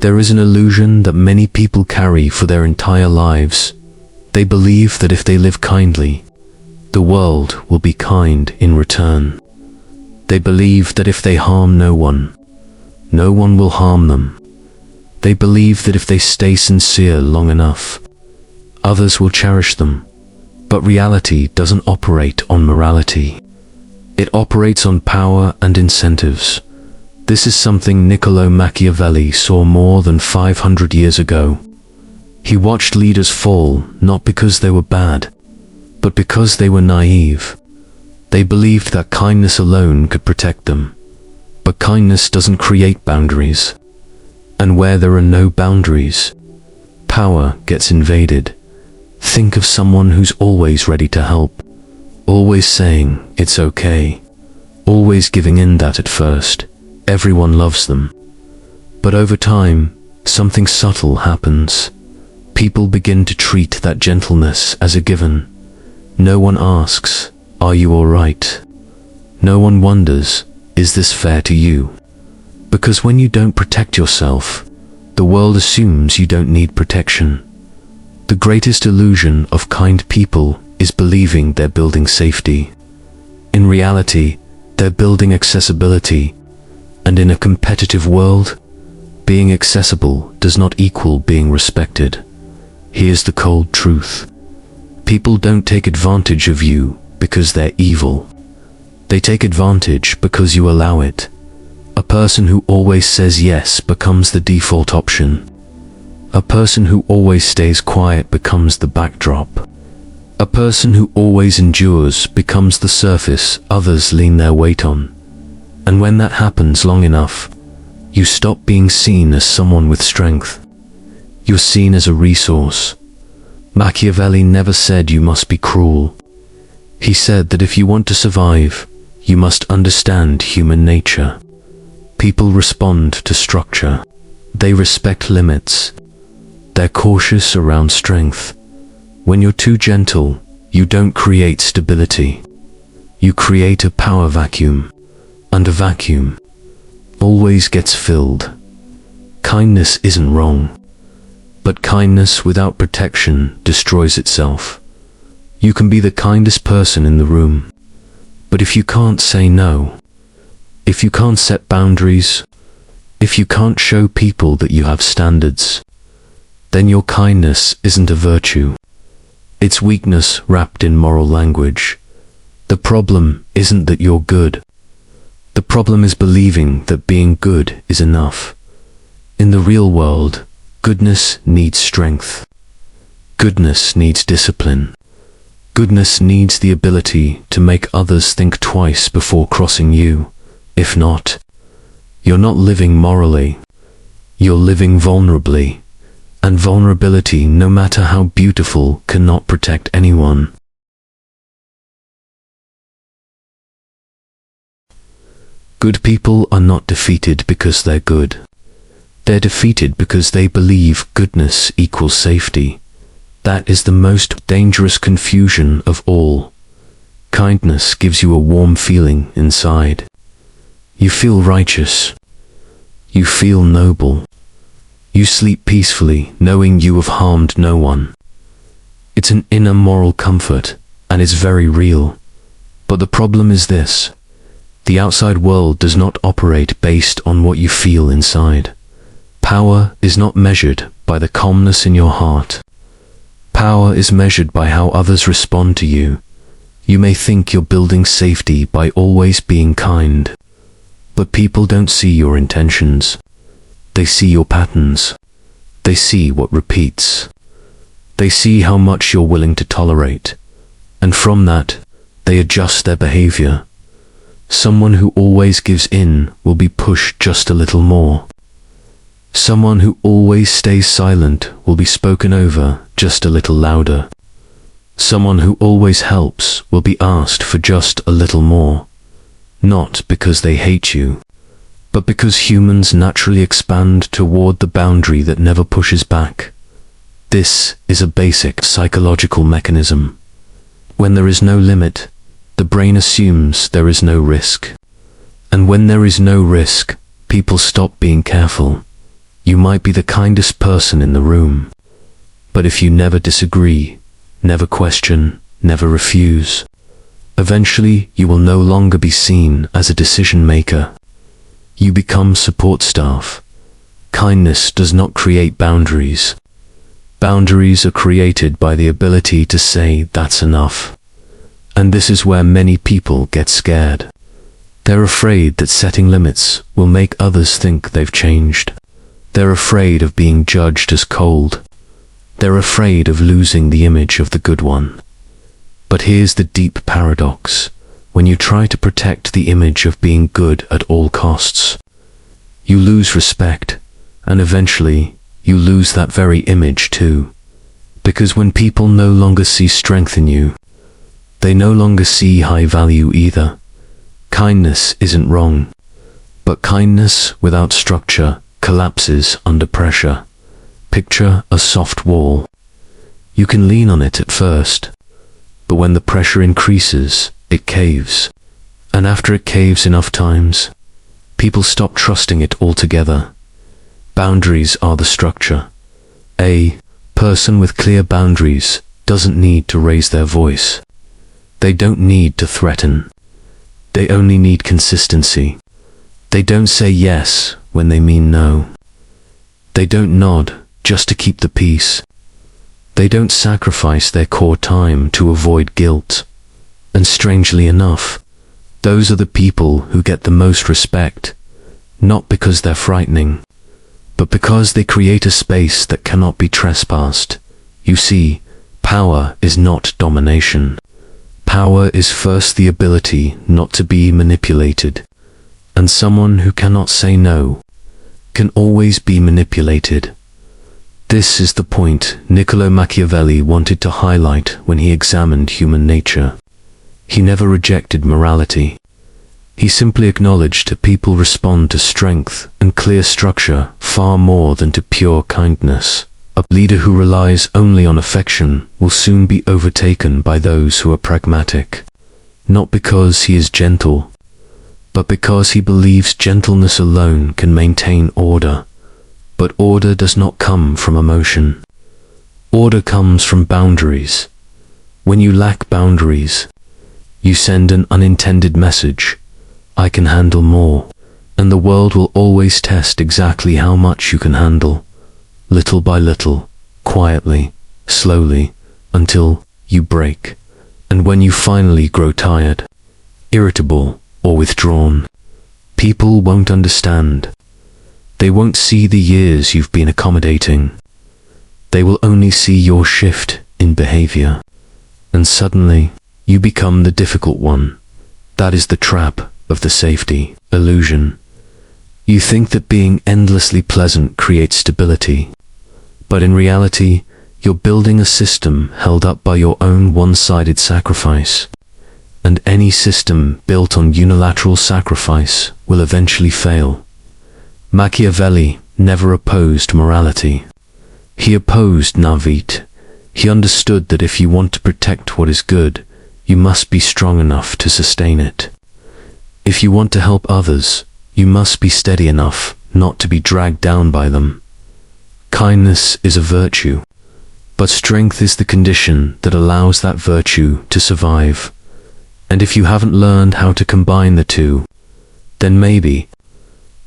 There is an illusion that many people carry for their entire lives. They believe that if they live kindly, the world will be kind in return. They believe that if they harm no one will harm them. They believe that if they stay sincere long enough, others will cherish them. But reality doesn't operate on morality. It operates on power and incentives. This is something Niccolo Machiavelli saw more than 500 years ago. He watched leaders fall not because they were bad, but because they were naive. They believed that kindness alone could protect them. But kindness doesn't create boundaries. And where there are no boundaries, power gets invaded. Think of someone who's always ready to help, always saying it's okay, always giving in. That at first, everyone loves them. But over time, something subtle happens. People begin to treat that gentleness as a given. No one asks, "Are you all right?" No one wonders, "Is this fair to you?" Because when you don't protect yourself, the world assumes you don't need protection. The greatest illusion of kind people is believing they're building safety. In reality, they're building accessibility. And in a competitive world, being accessible does not equal being respected. Here's the cold truth. People don't take advantage of you because they're evil. They take advantage because you allow it. A person who always says yes becomes the default option. A person who always stays quiet becomes the backdrop. A person who always endures becomes the surface others lean their weight on. And when that happens long enough, you stop being seen as someone with strength. You're seen as a resource. Machiavelli never said you must be cruel. He said that if you want to survive, you must understand human nature. People respond to structure. They respect limits. They're cautious around strength. When you're too gentle, you don't create stability. You create a power vacuum. And a vacuum always gets filled. Kindness isn't wrong. But kindness without protection destroys itself. You can be the kindest person in the room. But if you can't say no, if you can't set boundaries, if you can't show people that you have standards, then your kindness isn't a virtue. It's weakness wrapped in moral language. The problem isn't that you're good. The problem is believing that being good is enough. In the real world, goodness needs strength. Goodness needs discipline. Goodness needs the ability to make others think twice before crossing you. If not, you're not living morally. You're living vulnerably. And vulnerability, no matter how beautiful, cannot protect anyone. Good people are not defeated because they're good. They're defeated because they believe goodness equals safety. That is the most dangerous confusion of all. Kindness gives you a warm feeling inside. You feel righteous. You feel noble. You sleep peacefully knowing you have harmed no one. It's an inner moral comfort, and it's very real. But the problem is this. The outside world does not operate based on what you feel inside. Power is not measured by the calmness in your heart. Power is measured by how others respond to you. You may think you're building safety by always being kind. But people don't see your intentions. They see your patterns. They see what repeats. They see how much you're willing to tolerate. And from that, they adjust their behavior. Someone who always gives in will be pushed just a little more. Someone who always stays silent will be spoken over just a little louder. Someone who always helps will be asked for just a little more. Not because they hate you, but because humans naturally expand toward the boundary that never pushes back. This is a basic psychological mechanism. When there is no limit, the brain assumes there is no risk. And when there is no risk, people stop being careful. You might be the kindest person in the room, but if you never disagree, never question, never refuse, eventually you will no longer be seen as a decision maker. You become support staff. Kindness does not create boundaries. Boundaries are created by the ability to say, "That's enough." And this is where many people get scared. They're afraid that setting limits will make others think they've changed. They're afraid of being judged as cold. They're afraid of losing the image of the good one. But here's the deep paradox. When you try to protect the image of being good at all costs, you lose respect, and eventually you lose that very image too. Because when people no longer see strength in you, they no longer see high value either. Kindness isn't wrong, but kindness without structure collapses under pressure. Picture a soft wall. You can lean on it at first, but when the pressure increases, it caves. And after it caves enough times, people stop trusting it altogether. Boundaries are the structure. A person with clear boundaries doesn't need to raise their voice. They don't need to threaten. They only need consistency. They don't say yes when they mean no. They don't nod just to keep the peace. They don't sacrifice their core time to avoid guilt. And strangely enough, those are the people who get the most respect, not because they're frightening, but because they create a space that cannot be trespassed. You see, power is not domination. Power is first the ability not to be manipulated, and someone who cannot say no can always be manipulated. This is the point Niccolo Machiavelli wanted to highlight when he examined human nature. He never rejected morality. He simply acknowledged that people respond to strength and clear structure far more than to pure kindness. A leader who relies only on affection will soon be overtaken by those who are pragmatic, not because he is gentle, but because he believes gentleness alone can maintain order. But order does not come from emotion. Order comes from boundaries. When you lack boundaries, you send an unintended message: I can handle more, and the world will always test exactly how much you can handle. Little by little, quietly, slowly, until you break. And when you finally grow tired, irritable, or withdrawn, people won't understand. They won't see the years you've been accommodating. They will only see your shift in behavior. And suddenly, you become the difficult one. That is the trap of the safety illusion. You think that being endlessly pleasant creates stability, but in reality, you're building a system held up by your own one-sided sacrifice. And any system built on unilateral sacrifice will eventually fail. Machiavelli never opposed morality. He opposed naivete. He understood that if you want to protect what is good, you must be strong enough to sustain it. If you want to help others, you must be steady enough not to be dragged down by them. Kindness is a virtue, but strength is the condition that allows that virtue to survive. And if you haven't learned how to combine the two, then maybe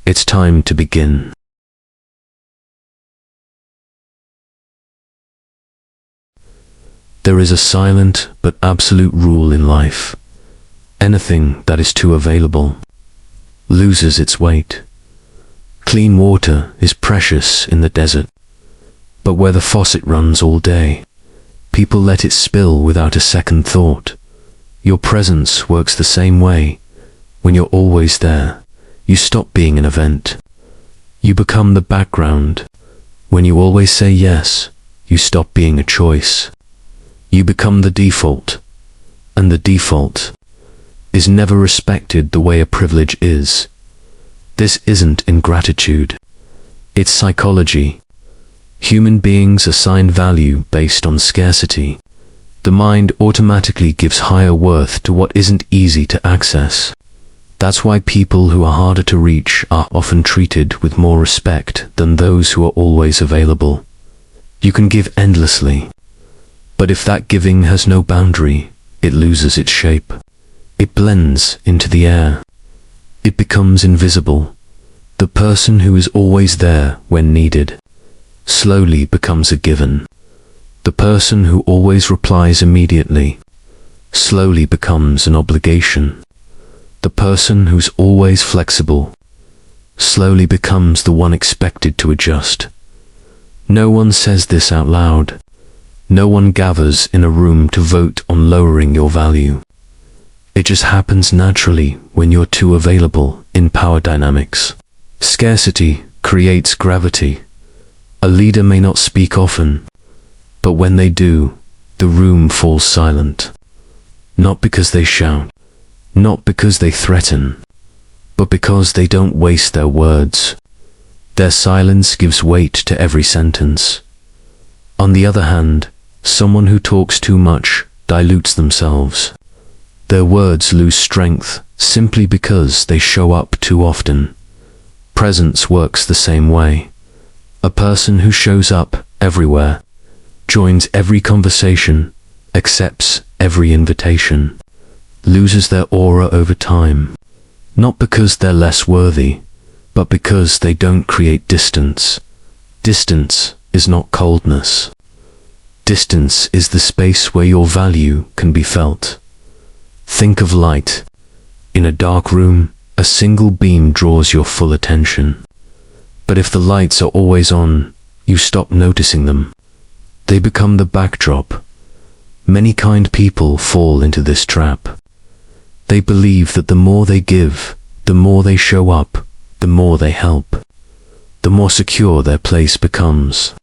it's time to begin. There is a silent but absolute rule in life. Anything that is too available loses its weight. Clean water is precious in the desert, but where the faucet runs all day, people let it spill without a second thought. Your presence works the same way. When you're always there, you stop being an event. You become the background. When you always say yes, you stop being a choice. You become the default, and the default is never respected the way a privilege is. This isn't ingratitude. It's psychology. Human beings assign value based on scarcity. The mind automatically gives higher worth to what isn't easy to access. That's why people who are harder to reach are often treated with more respect than those who are always available. You can give endlessly, but if that giving has no boundary, it loses its shape. It blends into the air. It becomes invisible. The person who is always there when needed slowly becomes a given. The person who always replies immediately slowly becomes an obligation. The person who's always flexible slowly becomes the one expected to adjust. No one says this out loud. No one gathers in a room to vote on lowering your value. It just happens naturally when you're too available in power dynamics. Scarcity creates gravity. A leader may not speak often, but when they do, the room falls silent. Not because they shout, not because they threaten, but because they don't waste their words. Their silence gives weight to every sentence. On the other hand, someone who talks too much dilutes themselves. Their words lose strength simply because they show up too often. Presence works the same way. A person who shows up everywhere, joins every conversation, accepts every invitation, loses their aura over time. Not because they're less worthy, but because they don't create distance. Distance is not coldness. Distance is the space where your value can be felt. Think of light. In a dark room, a single beam draws your full attention. But if the lights are always on, you stop noticing them. They become the backdrop. Many kind people fall into this trap. They believe that the more they give, the more they show up, the more they help, the more secure their place becomes.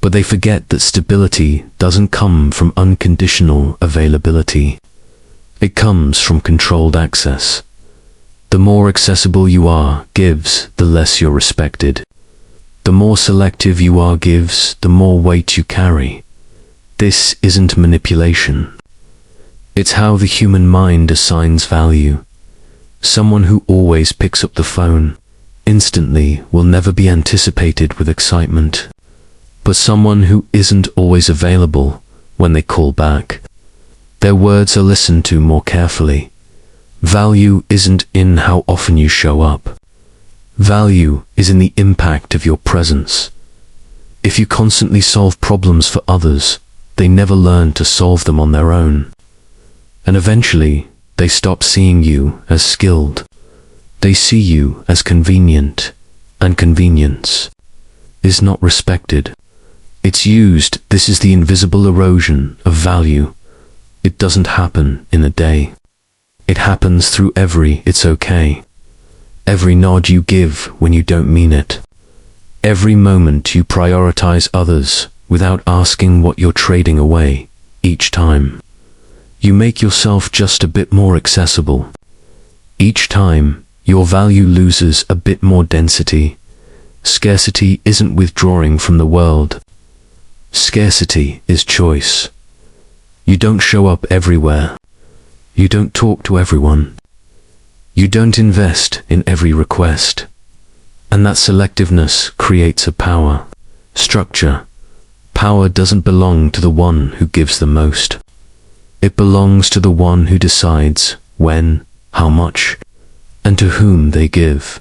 But they forget that stability doesn't come from unconditional availability. It comes from controlled access. The more accessible you are gives, the less you're respected. The more selective you are gives, the more weight you carry. This isn't manipulation. It's how the human mind assigns value. Someone who always picks up the phone instantly will never be anticipated with excitement. But someone who isn't always available when they call back, their words are listened to more carefully. Value isn't in how often you show up. Value is in the impact of your presence. If you constantly solve problems for others, they never learn to solve them on their own. And eventually, they stop seeing you as skilled. They see you as convenient, and convenience is not respected. It's used. This is the invisible erosion of value. It doesn't happen in a day. It happens through every "it's okay." Every nod you give when you don't mean it. Every moment you prioritize others without asking what you're trading away each time. You make yourself just a bit more accessible. Each time, your value loses a bit more density. Scarcity isn't withdrawing from the world. Scarcity is choice. You don't show up everywhere. You don't talk to everyone. You don't invest in every request. And that selectiveness creates a power structure. Power doesn't belong to the one who gives the most. It belongs to the one who decides when, how much, and to whom they give.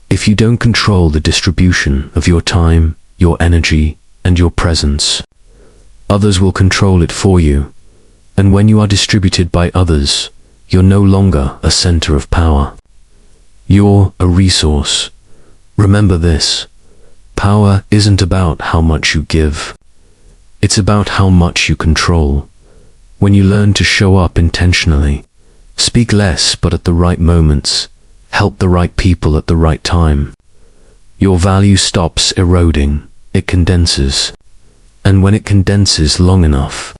If you don't control the distribution of your time, your energy, and your presence, others will control it for you. And when you are distributed by others, you're no longer a center of power. You're a resource. Remember this. Power isn't about how much you give. It's about how much you control. When you learn to show up intentionally, speak less but at the right moments, help the right people at the right time, your value stops eroding. It condenses. And when it condenses long enough,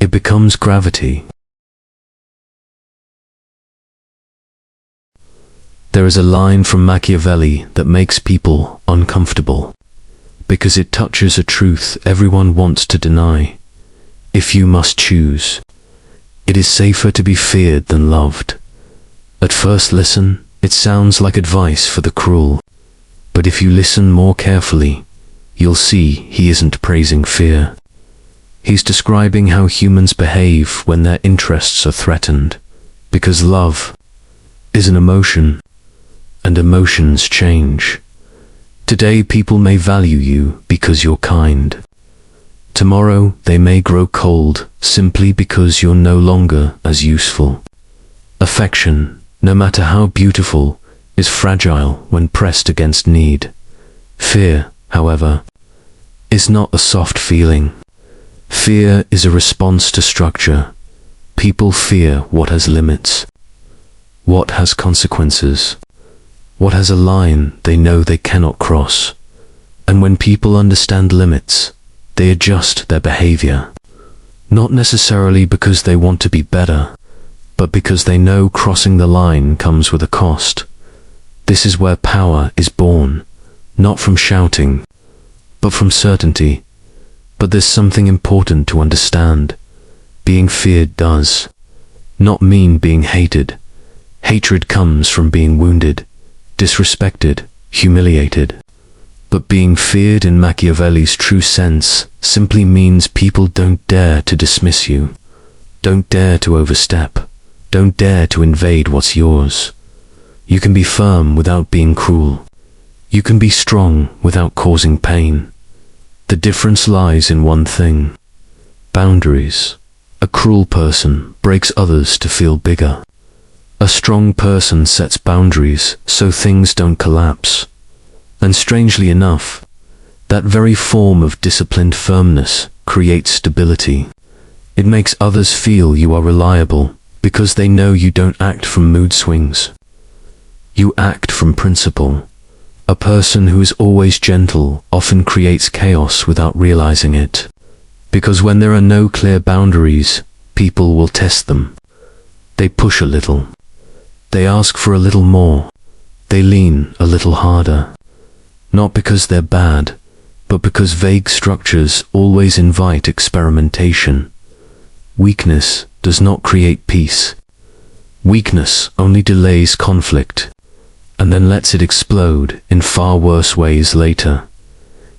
it becomes gravity. There is a line from Machiavelli that makes people uncomfortable, because it touches a truth everyone wants to deny. If you must choose, it is safer to be feared than loved. At first listen, it sounds like advice for the cruel. But if you listen more carefully, you'll see he isn't praising fear. He's describing how humans behave when their interests are threatened, because love is an emotion, and emotions change. Today people may value you because you're kind. Tomorrow they may grow cold simply because you're no longer as useful. Affection, no matter how beautiful, is fragile when pressed against need. Fear, however, is not a soft feeling. Fear is a response to structure. People fear what has limits, what has consequences, what has a line they know they cannot cross. And when people understand limits, they adjust their behavior, not necessarily because they want to be better, but because they know crossing the line comes with a cost. This is where power is born, not from shouting, but from certainty. But there's something important to understand. Being feared does not mean being hated. Hatred comes from being wounded, disrespected, humiliated. But being feared in Machiavelli's true sense simply means people don't dare to dismiss you, don't dare to overstep, don't dare to invade what's yours. You can be firm without being cruel. You can be strong without causing pain. The difference lies in one thing: boundaries. A cruel person breaks others to feel bigger. A strong person sets boundaries so things don't collapse. And strangely enough, that very form of disciplined firmness creates stability. It makes others feel you are reliable because they know you don't act from mood swings. You act from principle. A person who is always gentle often creates chaos without realizing it. Because when there are no clear boundaries, people will test them. They push a little. They ask for a little more. They lean a little harder. Not because they're bad, but because vague structures always invite experimentation. Weakness does not create peace. Weakness only delays conflict, and then lets it explode in far worse ways later.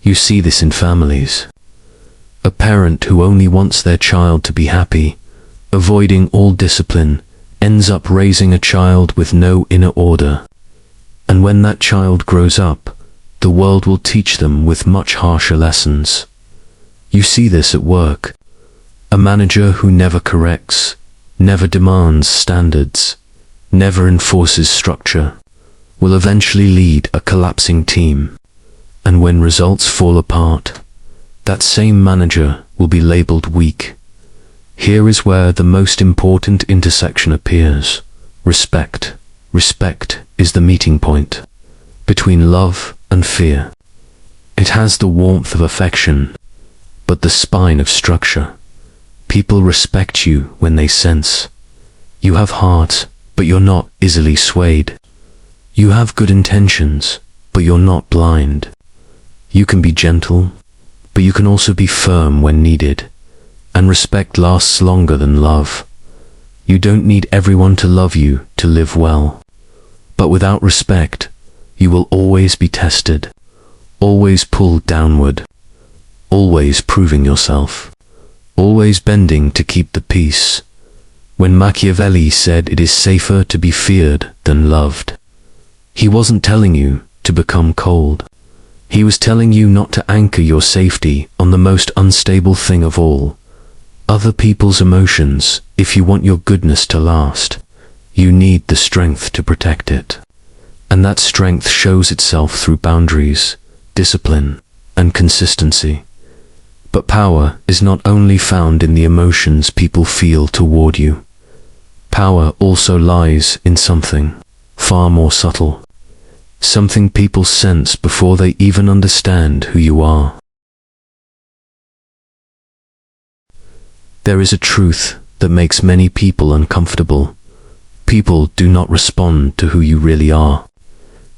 You see this in families. A parent who only wants their child to be happy, avoiding all discipline, ends up raising a child with no inner order. And when that child grows up, the world will teach them with much harsher lessons. You see this at work. A manager who never corrects, never demands standards, never enforces structure, will eventually lead a collapsing team. And when results fall apart, that same manager will be labeled weak. Here is where the most important intersection appears. Respect. Respect is the meeting point between love and fear. It has the warmth of affection, but the spine of structure. People respect you when they sense you have heart, but you're not easily swayed. You have good intentions, but you're not blind. You can be gentle, but you can also be firm when needed. And respect lasts longer than love. You don't need everyone to love you to live well. But without respect, you will always be tested, always pulled downward, always proving yourself, always bending to keep the peace. When Machiavelli said it is safer to be feared than loved, he wasn't telling you to become cold. He was telling you not to anchor your safety on the most unstable thing of all, other people's emotions. If you want your goodness to last, you need the strength to protect it. And that strength shows itself through boundaries, discipline, and consistency. But power is not only found in the emotions people feel toward you. Power also lies in something far more subtle, something people sense before they even understand who you are. There is a truth that makes many people uncomfortable. People do not respond to who you really are.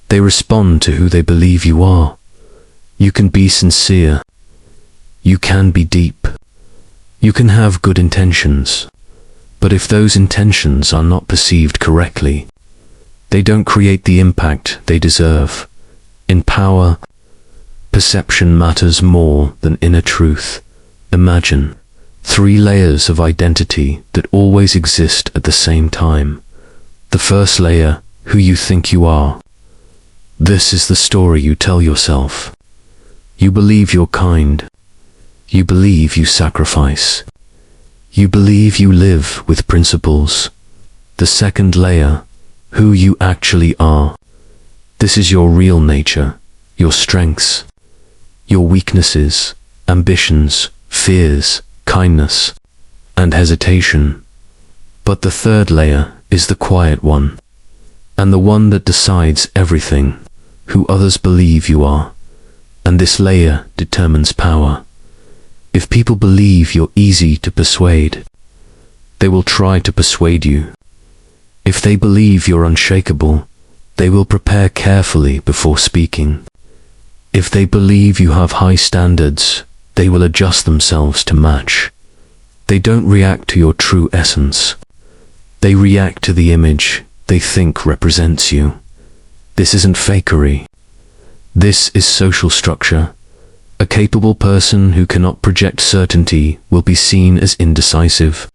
They respond to who they believe you are. You can be sincere. You can be deep. You can have good intentions. But if those intentions are not perceived correctly, They don't create the impact they deserve. In power, perception matters more than inner truth. Imagine 3 layers of identity that always exist at the same time. The first layer, who you think you are. This is the story you tell yourself. You believe you're kind. You believe you sacrifice. You believe you live with principles. The second layer, who you actually are. This is your real nature, your strengths, your weaknesses, ambitions, fears, kindness, and hesitation. But the third layer is the quiet one, and the one that decides everything, who others believe you are. And this layer determines power. If people believe you're easy to persuade, they will try to persuade you. If they believe you're unshakable, they will prepare carefully before speaking. If they believe you have high standards, they will adjust themselves to match. They don't react to your true essence. They react to the image they think represents you. This isn't fakery. This is social structure. A capable person who cannot project certainty will be seen as indecisive.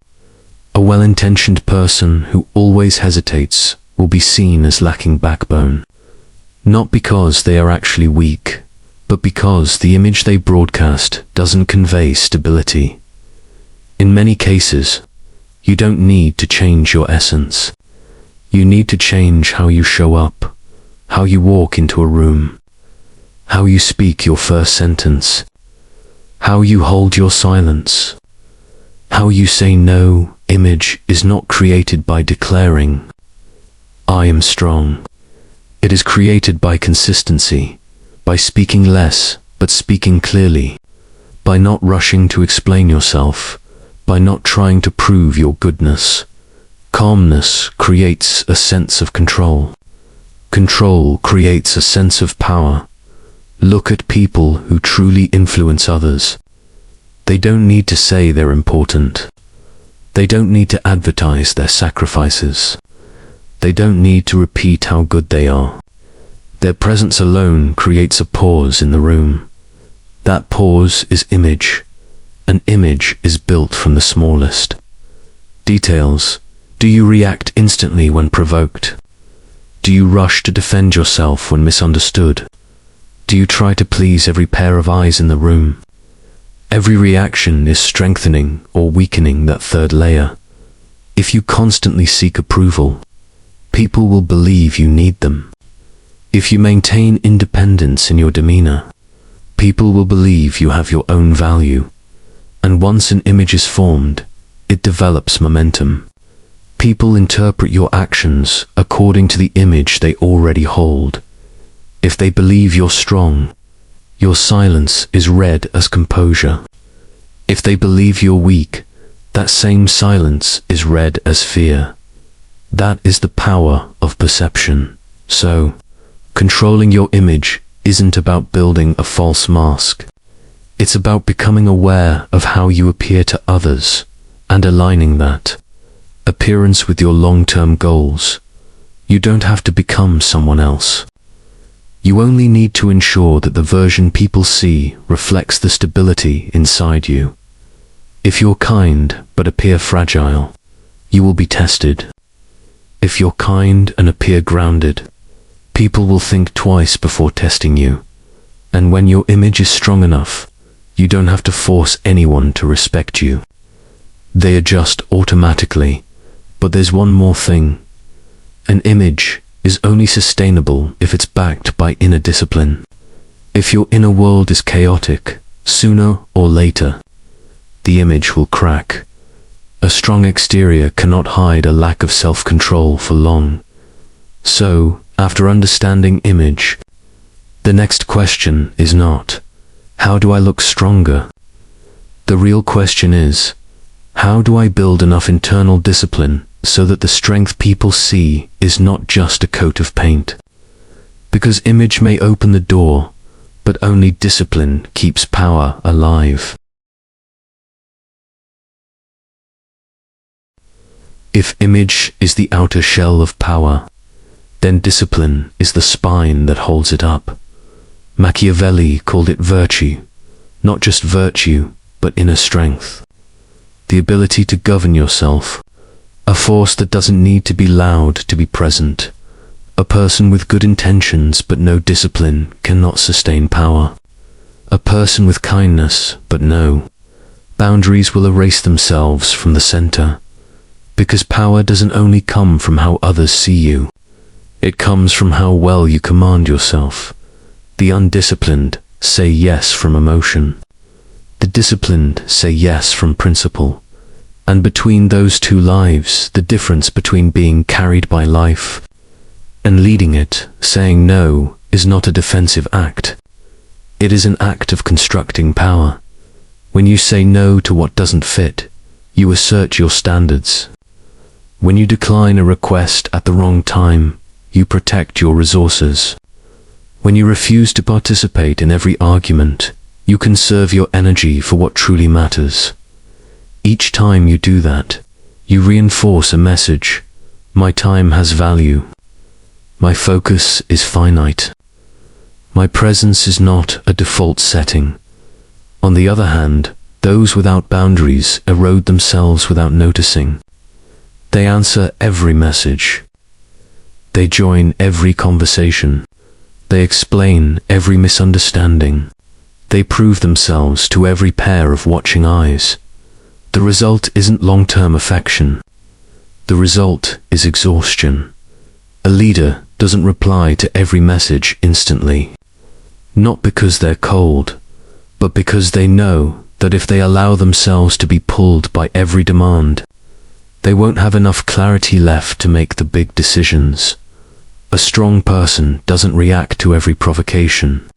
A well-intentioned person who always hesitates will be seen as lacking backbone. Not because they are actually weak, but because the image they broadcast doesn't convey stability. In many cases, you don't need to change your essence. You need to change how you show up, how you walk into a room, how you speak your first sentence, how you hold your silence, how you say no. Image is not created by declaring, "I am strong." It is created by consistency, by speaking less but speaking clearly, by not rushing to explain yourself, by not trying to prove your goodness. Calmness creates a sense of control. Control creates a sense of power. Look at people who truly influence others. They don't need to say they're important. They don't need to advertise their sacrifices. They don't need to repeat how good they are. Their presence alone creates a pause in the room. That pause is image. An image is built from the smallest details. Do you react instantly when provoked? Do you rush to defend yourself when misunderstood? Do you try to please every pair of eyes in the room? Every reaction is strengthening or weakening that third layer. If you constantly seek approval, people will believe you need them. If you maintain independence in your demeanor, people will believe you have your own value. And once an image is formed, it develops momentum. People interpret your actions according to the image they already hold. If they believe you're strong, your silence is read as composure. If they believe you're weak, that same silence is read as fear. That is the power of perception. So, controlling your image isn't about building a false mask. It's about becoming aware of how you appear to others and aligning that appearance with your long-term goals. You don't have to become someone else. You only need to ensure that the version people see reflects the stability inside you. If you're kind but appear fragile, you will be tested. If you're kind and appear grounded, people will think twice before testing you. And when your image is strong enough, you don't have to force anyone to respect you. They adjust automatically. But there's one more thing. An image is only sustainable if it's backed by inner discipline. If your inner world is chaotic, sooner or later, the image will crack. A strong exterior cannot hide a lack of self-control for long. So, after understanding image, the next question is not, how do I look stronger? The real question is, how do I build enough internal discipline so that the strength people see is not just a coat of paint? Because image may open the door, but only discipline keeps power alive. If image is the outer shell of power, then discipline is the spine that holds it up. Machiavelli called it virtue, not just virtue, but inner strength. The ability to govern yourself, a force that doesn't need to be loud to be present. A person with good intentions but no discipline cannot sustain power. A person with kindness but no boundaries will erase themselves from the center. Because power doesn't only come from how others see you, it comes from how well you command yourself. The undisciplined say yes from emotion. The disciplined say yes from principle. And between those two lives, the difference between being carried by life and leading it, saying no, is not a defensive act. It is an act of constructing power. When you say no to what doesn't fit, you assert your standards. When you decline a request at the wrong time, you protect your resources. When you refuse to participate in every argument, you conserve your energy for what truly matters. Each time you do that, you reinforce a message. My time has value. My focus is finite. My presence is not a default setting. On the other hand, those without boundaries erode themselves without noticing. They answer every message. They join every conversation. They explain every misunderstanding. They prove themselves to every pair of watching eyes. The result isn't long-term affection. The result is exhaustion. A leader doesn't reply to every message instantly. Not because they're cold, but because they know that if they allow themselves to be pulled by every demand, they won't have enough clarity left to make the big decisions. A strong person doesn't react to every provocation.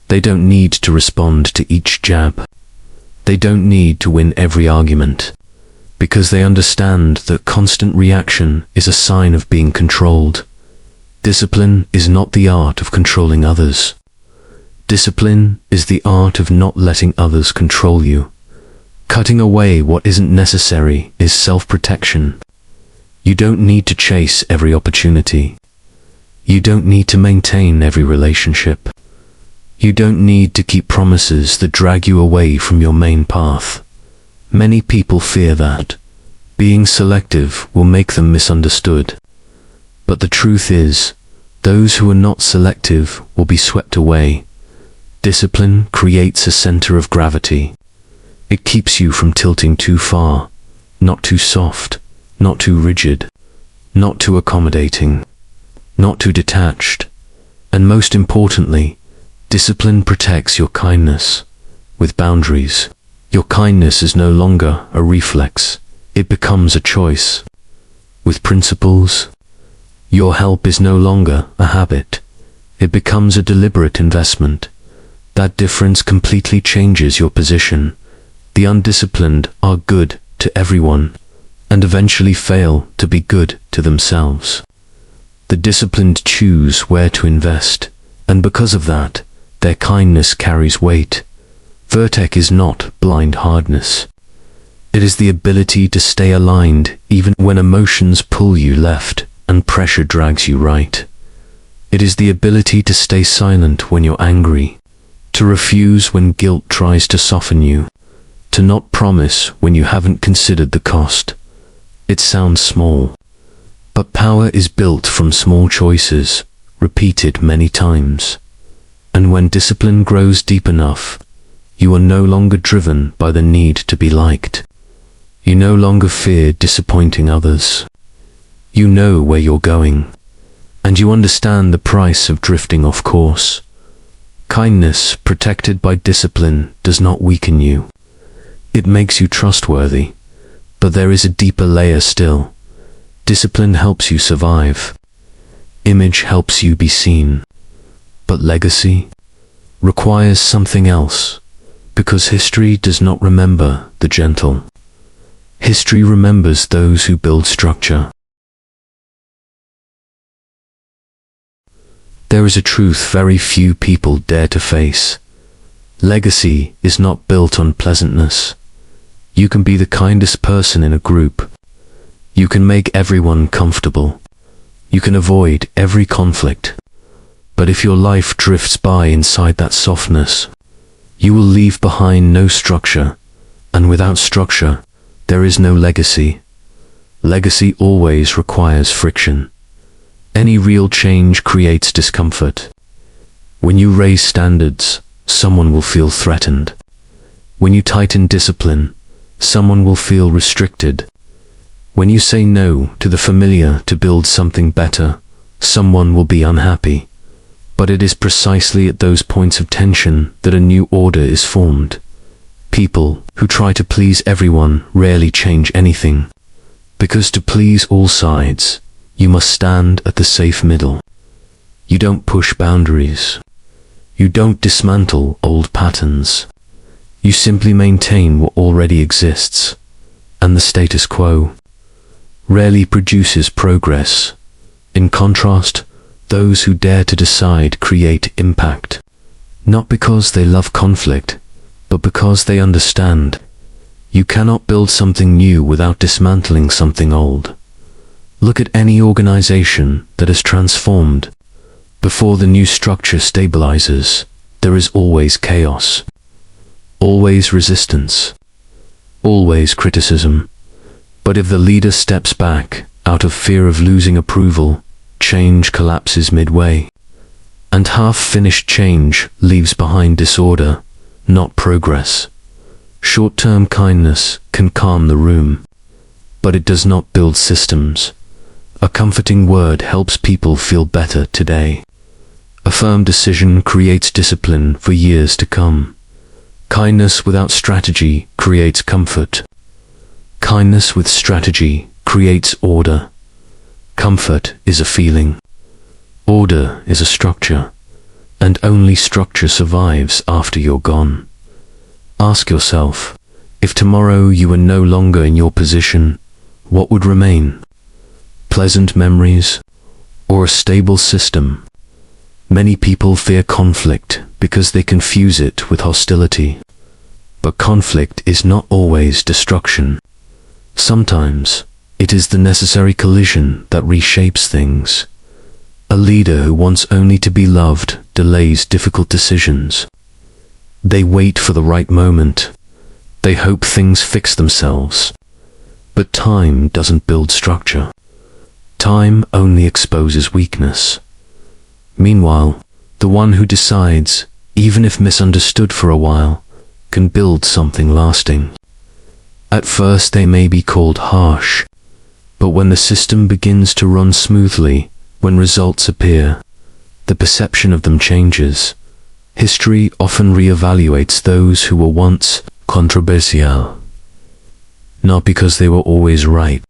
They don't need to respond to each jab. They don't need to win every argument, because they understand that constant reaction is a sign of being controlled. Discipline is not the art of controlling others. Discipline is the art of not letting others control you. Cutting away what isn't necessary is self-protection. You don't need to chase every opportunity. You don't need to maintain every relationship. You don't need to keep promises that drag you away from your main path. Many people fear that being selective will make them misunderstood. But the truth is, those who are not selective will be swept away. Discipline creates a center of gravity. It keeps you from tilting too far, not too soft, not too rigid, not too accommodating, not too detached, and most importantly, discipline protects your kindness. With boundaries, your kindness is no longer a reflex, it becomes a choice. With principles, your help is no longer a habit, it becomes a deliberate investment. That difference completely changes your position. The undisciplined are good to everyone, and eventually fail to be good to themselves. The disciplined choose where to invest, and because of that, their kindness carries weight. Vertec is not blind hardness. It is the ability to stay aligned even when emotions pull you left and pressure drags you right. It is the ability to stay silent when you're angry, to refuse when guilt tries to soften you, to not promise when you haven't considered the cost. It sounds small, but power is built from small choices, repeated many times. And when discipline grows deep enough, you are no longer driven by the need to be liked. You no longer fear disappointing others. You know where you're going, and you understand the price of drifting off course. Kindness protected by discipline does not weaken you. It makes you trustworthy, but there is a deeper layer still. Discipline helps you survive. Image helps you be seen. But legacy requires something else, because history does not remember the gentle. History remembers those who build structure. There is a truth very few people dare to face. Legacy is not built on pleasantness. You can be the kindest person in a group. You can make everyone comfortable. You can avoid every conflict. But if your life drifts by inside that softness, you will leave behind no structure, and without structure, there is no legacy. Legacy always requires friction. Any real change creates discomfort. When you raise standards, someone will feel threatened. When you tighten discipline, someone will feel restricted. When you say no to the familiar to build something better, someone will be unhappy. But it is precisely at those points of tension that a new order is formed. People who try to please everyone rarely change anything, because to please all sides, you must stand at the safe middle. You don't push boundaries. You don't dismantle old patterns. You simply maintain what already exists, and the status quo rarely produces progress. In contrast, those who dare to decide create impact, not because they love conflict, but because they understand. You cannot build something new without dismantling something old. Look at any organization that has transformed. Before the new structure stabilizes, there is always chaos, always resistance, always criticism. But if the leader steps back out of fear of losing approval, change collapses midway, and half-finished change leaves behind disorder, not progress. Short-term kindness can calm the room, but it does not build systems. A comforting word helps people feel better today. A firm decision creates discipline for years to come. Kindness without strategy creates comfort. Kindness with strategy creates order. Comfort is a feeling. Order is a structure, and only structure survives after you're gone. Ask yourself, if tomorrow you were no longer in your position, what would remain? Pleasant memories, or a stable system? Many people fear conflict because they confuse it with hostility. But conflict is not always destruction. Sometimes, it is the necessary collision that reshapes things. A leader who wants only to be loved delays difficult decisions. They wait for the right moment. They hope things fix themselves. But time doesn't build structure. Time only exposes weakness. Meanwhile, the one who decides, even if misunderstood for a while, can build something lasting. At first they may be called harsh, but when the system begins to run smoothly, when results appear, the perception of them changes. History often reevaluates those who were once controversial, not because they were always right,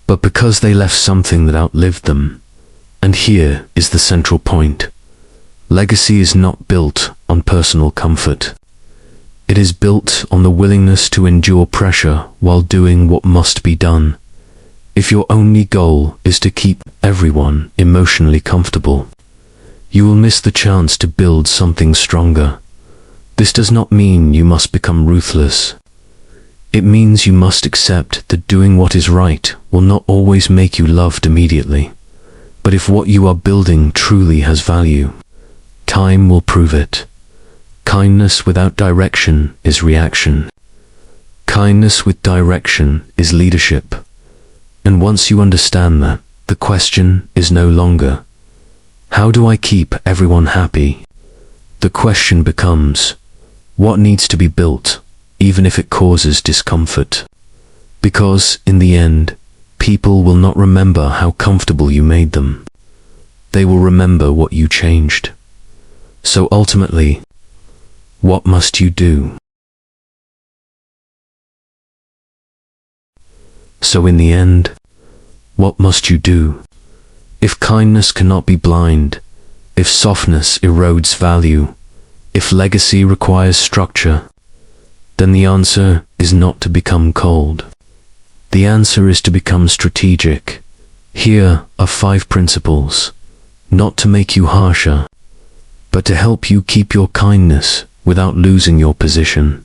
but because they left something that outlived them. And here is the central point. Legacy is not built on personal comfort. It is built on the willingness to endure pressure while doing what must be done. If your only goal is to keep everyone emotionally comfortable, you will miss the chance to build something stronger. This does not mean you must become ruthless. It means you must accept that doing what is right will not always make you loved immediately. But if what you are building truly has value, time will prove it. Kindness without direction is reaction. Kindness with direction is leadership. And once you understand that, the question is no longer, how do I keep everyone happy? The question becomes, what needs to be built, even if it causes discomfort? Because, in the end, people will not remember how comfortable you made them. They will remember what you changed. So ultimately, what must you do? So in the end, what must you do? If kindness cannot be blind, if softness erodes value, if legacy requires structure, then the answer is not to become cold. The answer is to become strategic. Here are 5 principles, not to make you harsher, but to help you keep your kindness without losing your position.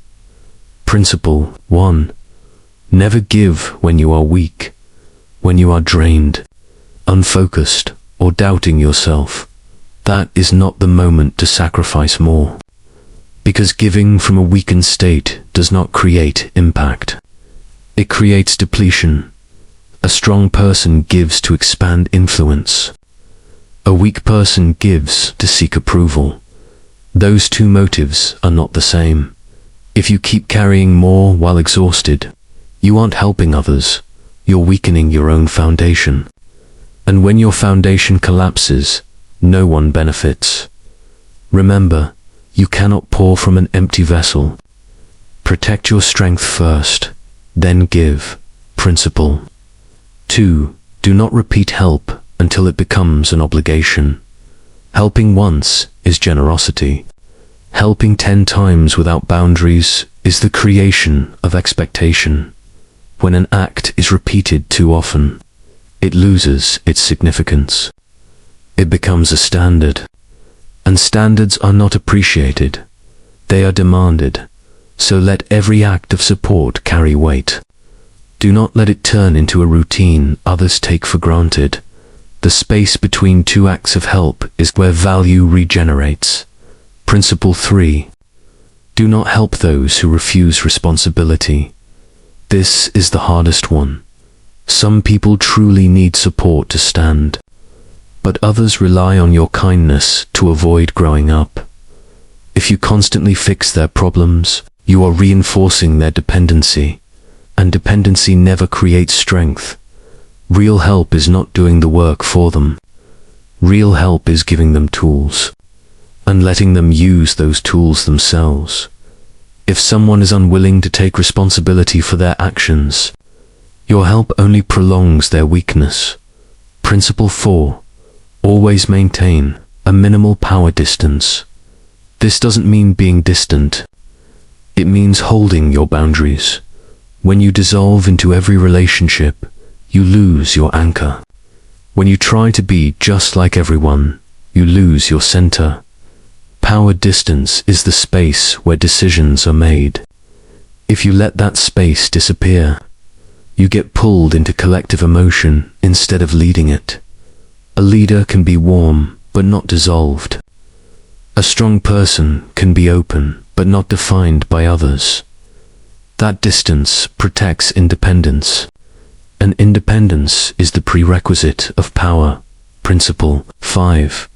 Principle 1. Never give when you are weak, when you are drained. unfocused, or doubting yourself, that is not the moment to sacrifice more. Because giving from a weakened state does not create impact. It creates depletion. A strong person gives to expand influence. A weak person gives to seek approval. Those two motives are not the same. If you keep carrying more while exhausted, you aren't helping others, you're weakening your own foundation. And when your foundation collapses, no one benefits. Remember, you cannot pour from an empty vessel. Protect your strength first, then give. Principle 2. Do not repeat help until it becomes an obligation. Helping once is generosity. Helping 10 times without boundaries is the creation of expectation. When an act is repeated too often, it loses its significance. It becomes a standard. And standards are not appreciated. They are demanded. So let every act of support carry weight. Do not let it turn into a routine others take for granted. The space between two acts of help is where value regenerates. Principle 3. Do not help those who refuse responsibility. This is the hardest one. Some people truly need support to stand, but others rely on your kindness to avoid growing up. If you constantly fix their problems, you are reinforcing their dependency, and dependency never creates strength. Real help is not doing the work for them. Real help is giving them tools, and letting them use those tools themselves. If someone is unwilling to take responsibility for their actions, your help only prolongs their weakness. Principle 4. Always maintain a minimal power distance. This doesn't mean being distant. It means holding your boundaries. When you dissolve into every relationship, you lose your anchor. When you try to be just like everyone, you lose your center. Power distance is the space where decisions are made. If you let that space disappear, you get pulled into collective emotion instead of leading it. A leader can be warm, but not dissolved. A strong person can be open, but not defined by others. That distance protects independence, and independence is the prerequisite of power. Principle 5.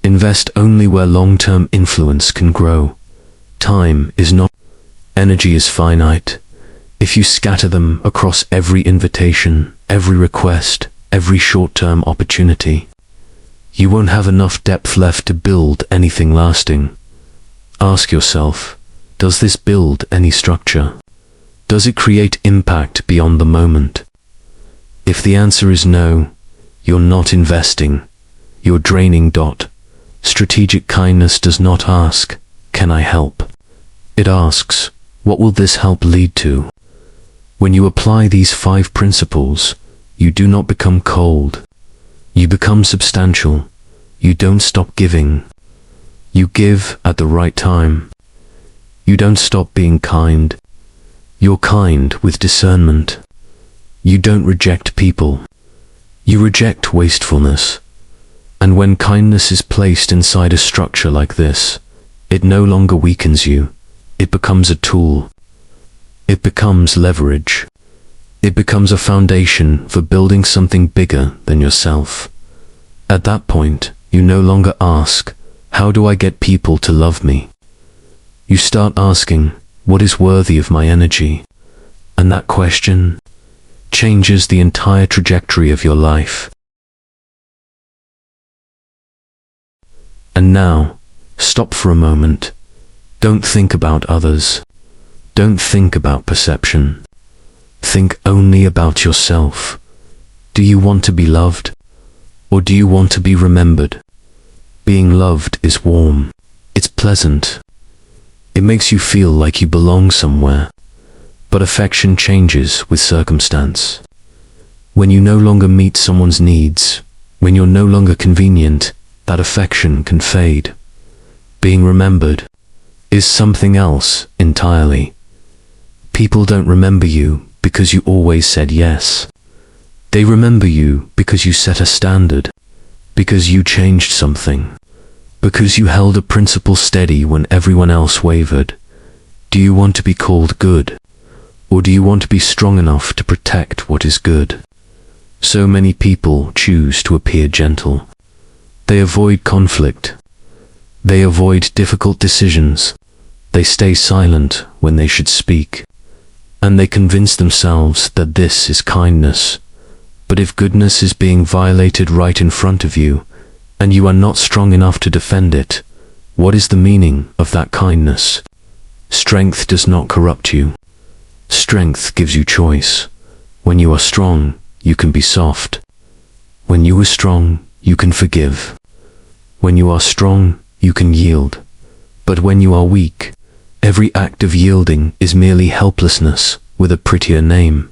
Invest only where long-term influence can grow. Time is not. Energy is finite. If you scatter them across every invitation, every request, every short-term opportunity, you won't have enough depth left to build anything lasting. Ask yourself, does this build any structure? Does it create impact beyond the moment? If the answer is no, you're not investing. You're draining. Strategic kindness does not ask, can I help? It asks, what will this help lead to? When you apply these 5 principles, you do not become cold. You become substantial. You don't stop giving. You give at the right time. You don't stop being kind. You're kind with discernment. You don't reject people. You reject wastefulness. And when kindness is placed inside a structure like this, it no longer weakens you. It becomes a tool. It becomes leverage. It becomes a foundation for building something bigger than yourself. At that point, you no longer ask, how do I get people to love me? You start asking, what is worthy of my energy? And that question changes the entire trajectory of your life. And now, stop for a moment. Don't think about others. Don't think about perception. Think only about yourself. Do you want to be loved? Or do you want to be remembered? Being loved is warm. It's pleasant. It makes you feel like you belong somewhere. But affection changes with circumstance. When you no longer meet someone's needs, when you're no longer convenient, that affection can fade. Being remembered is something else entirely. People don't remember you because you always said yes. They remember you because you set a standard, because you changed something, because you held a principle steady when everyone else wavered. Do you want to be called good, or do you want to be strong enough to protect what is good? So many people choose to appear gentle. They avoid conflict. They avoid difficult decisions. They stay silent when they should speak. And they convince themselves that this is kindness. But if goodness is being violated right in front of you, and you are not strong enough to defend it, what is the meaning of that kindness? Strength does not corrupt you. Strength gives you choice. When you are strong, you can be soft. When you are strong, you can forgive. When you are strong, you can yield. But when you are weak, every act of yielding is merely helplessness with a prettier name.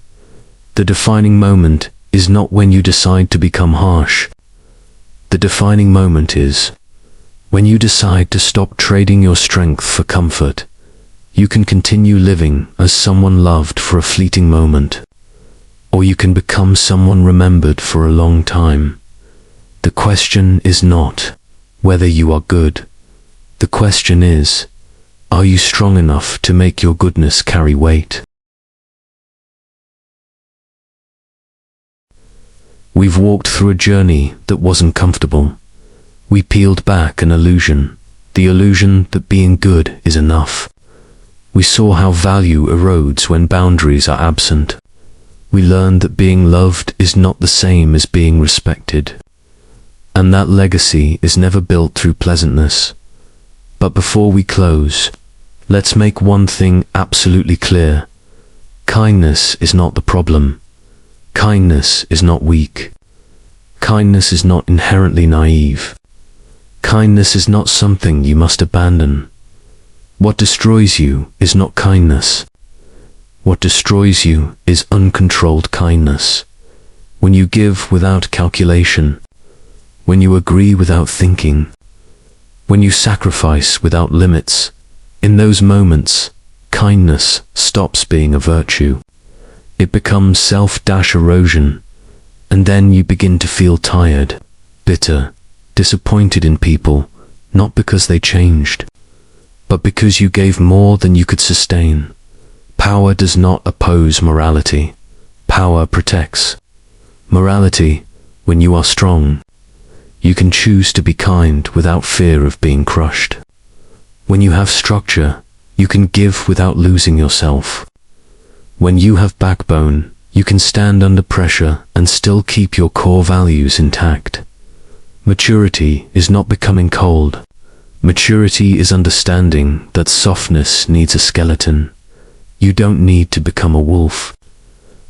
The defining moment is not when you decide to become harsh. The defining moment is when you decide to stop trading your strength for comfort. You can continue living as someone loved for a fleeting moment, or you can become someone remembered for a long time. The question is not whether you are good. The question is, are you strong enough to make your goodness carry weight? We've walked through a journey that wasn't comfortable. We peeled back an illusion, the illusion that being good is enough. We saw how value erodes when boundaries are absent. We learned that being loved is not the same as being respected. And that legacy is never built through pleasantness. But before we close, let's make one thing absolutely clear. Kindness is not the problem. Kindness is not weak. Kindness is not inherently naive. Kindness is not something you must abandon. What destroys you is not kindness. What destroys you is uncontrolled kindness. When you give without calculation, when you agree without thinking, when you sacrifice without limits, in those moments, kindness stops being a virtue. It becomes self-erosion, and then you begin to feel tired, bitter, disappointed in people, not because they changed, but because you gave more than you could sustain. Power does not oppose morality. Power protects. Morality, when you are strong, you can choose to be kind without fear of being crushed. When you have structure, you can give without losing yourself. When you have backbone, you can stand under pressure and still keep your core values intact. Maturity is not becoming cold. Maturity is understanding that softness needs a skeleton. You don't need to become a wolf,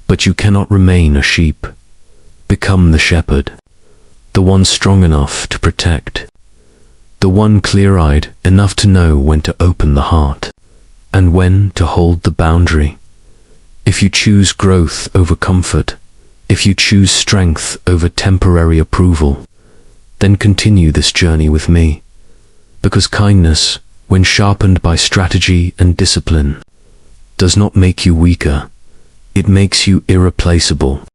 but you cannot remain a sheep. Become the shepherd, the one strong enough to protect, the one clear-eyed enough to know when to open the heart, and when to hold the boundary. If you choose growth over comfort, if you choose strength over temporary approval, then continue this journey with me. Because kindness, when sharpened by strategy and discipline, does not make you weaker. It makes you irreplaceable.